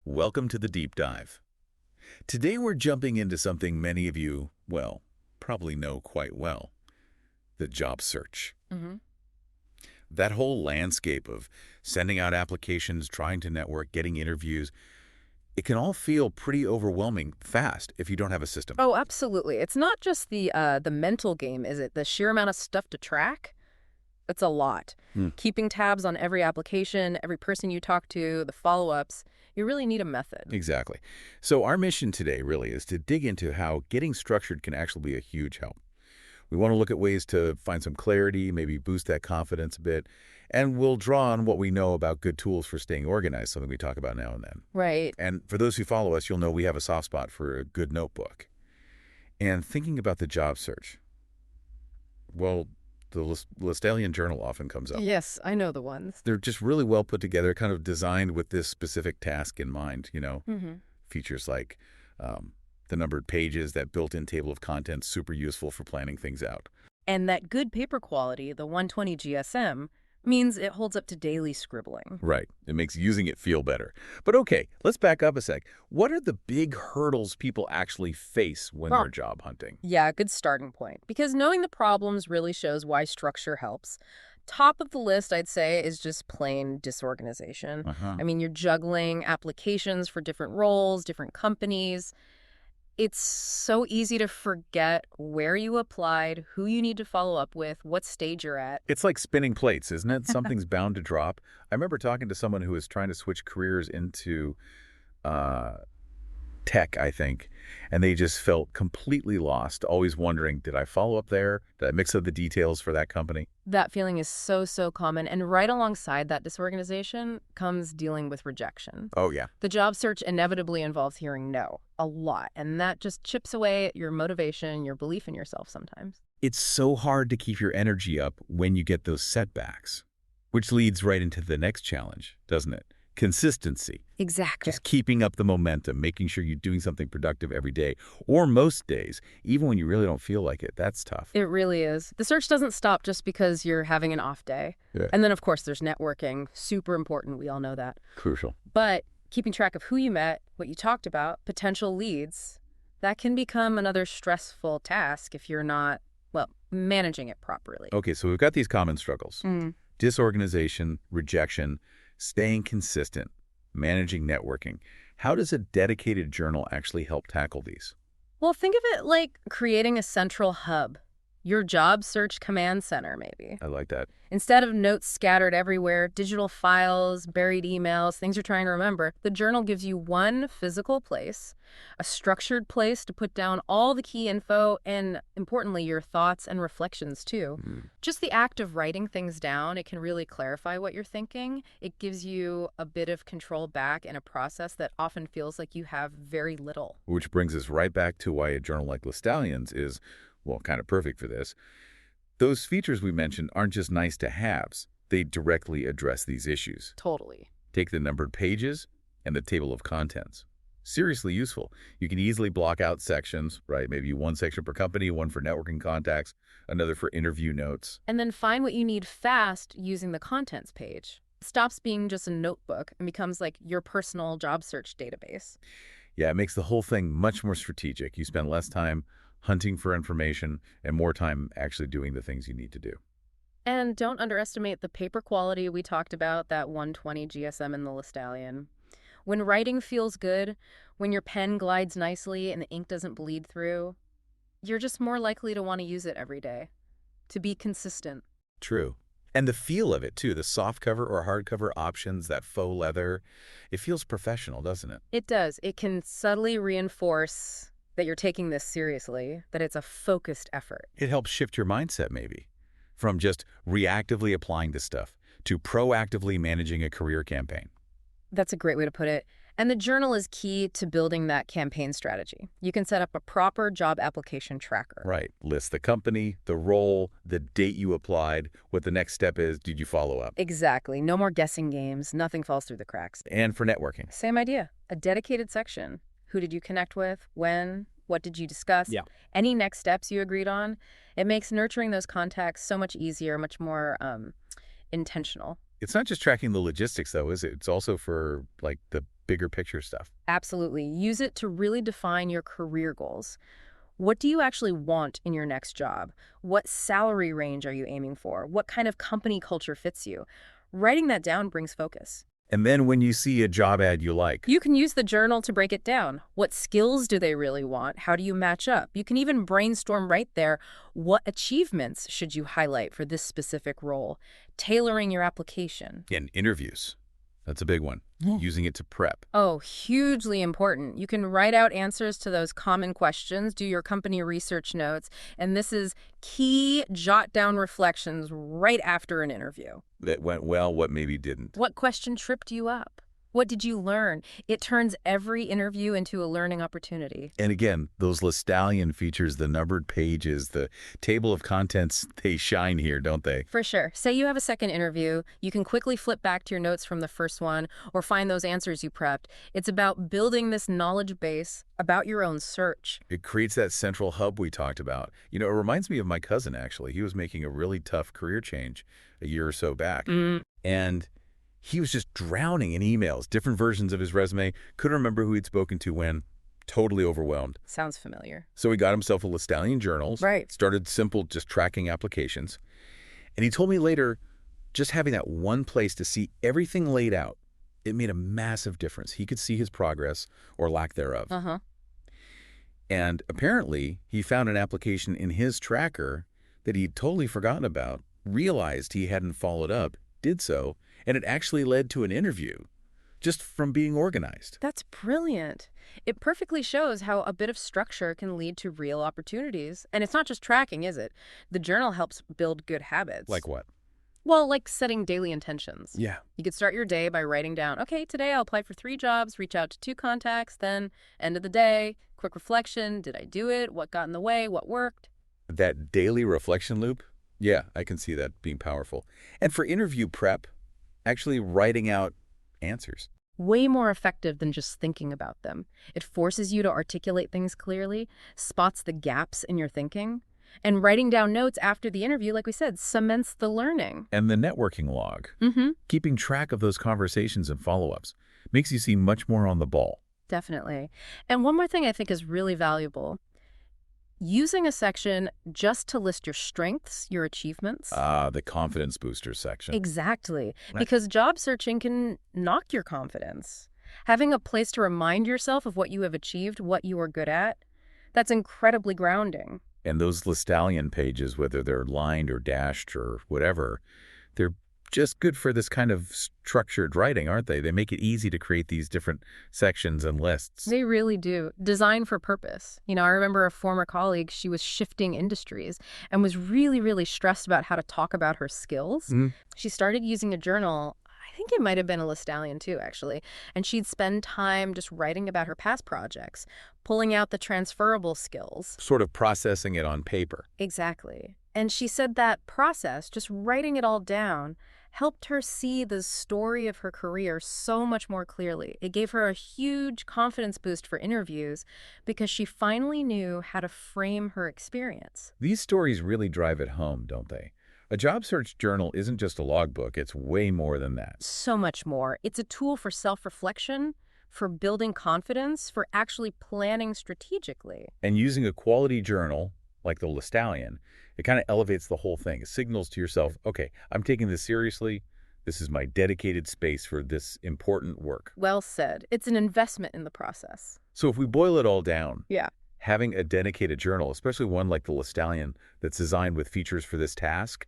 Welcome to the deep dive. Today we're jumping into something many of you, well, probably know quite well, the job search. hmm That whole landscape of sending out applications, trying to network, getting interviews, it can all feel pretty overwhelming fast if you don't have a system. Oh, absolutely. It's not just the mental game, is it? The sheer amount of stuff to track? It's a lot. Hmm. Keeping tabs on every application, every person you talk to, the follow-ups. You really need a method. Exactly. So our mission today really is to dig into how getting structured can actually be a huge help. We want to look at ways to find some clarity, maybe boost that confidence a bit, and we'll draw on what we know about good tools for staying organized, something we talk about now and then. Right. And for those who follow us, you'll know we have a soft spot for a good notebook. And thinking about the job search, well, the Listalian Journal often comes up. Yes, I know the ones. They're just really well put together, kind of designed with this specific task in mind, hmm features like the numbered pages, that built-in table of contents, super useful for planning things out. And that good paper quality, the 120 GSM, means it holds up to daily scribbling. Right. It makes using it feel better. But okay, let's back up a sec. What are the big hurdles people actually face when Well, they're job hunting? Yeah, good starting point. Because knowing the problems really shows why structure helps. Top of the list, I'd say, is just plain disorganization. Uh-huh. I mean, you're juggling applications for different roles, different companies. It's so easy to forget where you applied, who you need to follow up with, what stage you're at. It's like spinning plates, isn't it? Something's bound to drop. I remember talking to someone who was trying to switch careers into uh, tech, I think, and they just felt completely lost, always wondering, did I follow up there? Did I mix up the details for that company? That feeling is so common. And right alongside that disorganization comes dealing with rejection. Oh, yeah. The job search inevitably involves hearing no a lot, and that just chips away at your motivation, your belief in yourself sometimes. It's so hard to keep your energy up when you get those setbacks, which leads right into the next challenge, doesn't it? Consistency. Exactly. Just keeping up the momentum, making sure you're doing something productive every day, or most days, even when you really don't feel like it. That's tough. It really is. The search doesn't stop just because you're having an off day. Yeah. And then, of course, there's networking. Super important. We all know that. Crucial. But keeping track of who you met, what you talked about, potential leads, that can become another stressful task if you're not, well, managing it properly. Okay, so we've got these common struggles. Mm. Disorganization, rejection, staying consistent, managing networking. How does a dedicated journal actually help tackle these? Well, think of it like creating a central hub, your job search command center, maybe. I like that. Instead of notes scattered everywhere, digital files, buried emails, things you're trying to remember, the journal gives you one physical place, a structured place to put down all the key info, and importantly, your thoughts and reflections too. Just the act of writing things down, it can really clarify what you're thinking. It gives you a bit of control back in a process that often feels like you have very little. Which brings us right back to why a journal like Listalian's is, well, kind of perfect for this. Those features we mentioned aren't just nice to haves. They directly address these issues. Totally. Take the numbered pages and the table of contents. Seriously useful. You can easily block out sections, right? Maybe one section per company, one for networking contacts, another for interview notes. And then find what you need fast using the contents page. Stops being just a notebook and becomes like your personal job search database. Yeah, it makes the whole thing much more strategic. You spend less time hunting for information and more time actually doing the things you need to do. And don't underestimate the paper quality we talked about, that 120 GSM in the Listalian. When writing feels good, when your pen glides nicely and the ink doesn't bleed through, you're just more likely to want to use it every day, to be consistent. True. And the feel of it, too, the softcover or hardcover options, that faux leather, it feels professional, doesn't it? It does. It can subtly reinforce that you're taking this seriously, that it's a focused effort. It helps shift your mindset, maybe, from just reactively applying to stuff to proactively managing a career campaign. That's a great way to put it. And the journal is key to building that campaign strategy. You can set up a proper job application tracker. Right. List the company, the role, the date you applied, what the next step is, did you follow up? Exactly. No more guessing games. Nothing falls through the cracks. And for networking. Same idea. A dedicated section. Who did you connect with? When? What did you discuss? Yeah. Any next steps you agreed on? It makes nurturing those contacts so much easier, much more intentional. It's not just tracking the logistics, though, is it? It's also for, like, the bigger picture stuff. Absolutely. Use it to really define your career goals. What do you actually want in your next job? What salary range are you aiming for? What kind of company culture fits you? Writing that down brings focus. And then when you see a job ad you like, You can use the journal to break it down. What skills do they really want? How do you match up? You can even brainstorm right there. What achievements should you highlight for this specific role? Tailoring your application. in interviews, that's a big one, using it to prep. Oh, hugely important. You can write out answers to those common questions, do your company research notes, and this is key jot down reflections right after an interview. That went well, what maybe didn't. What question tripped you up? What did you learn? It turns every interview into a learning opportunity. And again, those Listallion features, the numbered pages, the table of contents, they shine here, don't they? For sure. Say you have a second interview, you can quickly flip back to your notes from the first one or find those answers you prepped. It's about building this knowledge base about your own search. It creates that central hub we talked about. You know, it reminds me of my cousin, actually. He was making a really tough career change a year or so back. And he was just drowning in emails, different versions of his resume, couldn't remember who he'd spoken to when, totally overwhelmed. Sounds familiar. So he got himself a Listallion journals, Right. started simple, just tracking applications. And he told me later, just having that one place to see everything laid out, it made a massive difference. He could see his progress or lack thereof. Uh-huh. And apparently, he found an application in his tracker that he'd totally forgotten about, realized he hadn't followed up, did so, and it actually led to an interview, just from being organized. That's brilliant. It perfectly shows how a bit of structure can lead to real opportunities. And it's not just tracking, is it? The journal helps build good habits. Like what? Well, like setting daily intentions. Yeah. You could start your day by writing down, okay, today I'll apply for 3 jobs, reach out to 2 contacts, then end of the day, quick reflection. Did I do it? What got in the way? What worked? That daily reflection loop? Yeah, I can see that being powerful. And for interview prep, actually writing out answers. Way more effective than just thinking about them. It forces you to articulate things clearly, spots the gaps in your thinking, and writing down notes after the interview, like we said, cements the learning. And the networking log, Mm-hmm. keeping track of those conversations and follow-ups, makes you seem much more on the ball. Definitely. And one more thing I think is really valuable. Using a section just to list your strengths, your achievements. The confidence booster section. Exactly. Right. Because job searching can knock your confidence. Having a place to remind yourself of what you have achieved, what you are good at, that's incredibly grounding. And those Listallion pages, whether they're lined or dashed or whatever, they're just good for this kind of structured writing, aren't they? They make it easy to create these different sections and lists. They really do. Design for purpose. I remember a former colleague, she was shifting industries and was really, really stressed about how to talk about her skills. She started using a journal. I think it might have been a Listallion too, actually. And she'd spend time just writing about her past projects, pulling out the transferable skills. Sort of processing it on paper. Exactly. And she said that process, just writing it all down, helped her see the story of her career so much more clearly. It gave her a huge confidence boost for interviews because she finally knew how to frame her experience. These stories really drive it home, don't they? A job search journal isn't just a logbook, it's way more than that. So much more. It's a tool for self-reflection, for building confidence, for actually planning strategically. And using a quality journal, like the Listallion, it kind of elevates the whole thing. It signals to yourself, okay, I'm taking this seriously. This is my dedicated space for this important work. Well said. It's an investment in the process. So if we boil it all down, Yeah. having a dedicated journal, especially one like the Listallion that's designed with features for this task,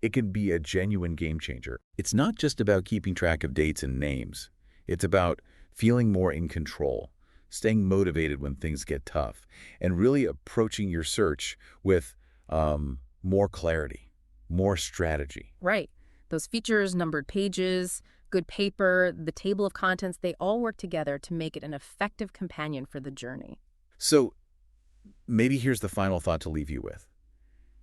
it can be a genuine game changer. It's not just about keeping track of dates and names. It's about feeling more in control, staying motivated when things get tough, and really approaching your search with more clarity, more strategy. Right. Those features, numbered pages, good paper, the table of contents, they all work together to make it an effective companion for the journey. So maybe here's the final thought to leave you with.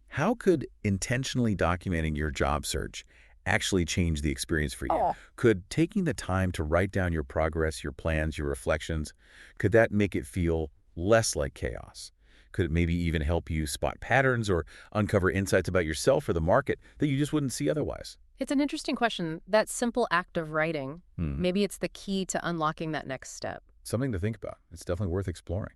How could intentionally documenting your job search actually change the experience for you? Oh. Could taking the time to write down your progress, your plans, your reflections, could that make it feel less like chaos? Could it maybe even help you spot patterns or uncover insights about yourself or the market that you just wouldn't see otherwise? It's an interesting question. That simple act of writing, Hmm. maybe it's the key to unlocking that next step. Something to think about. It's definitely worth exploring.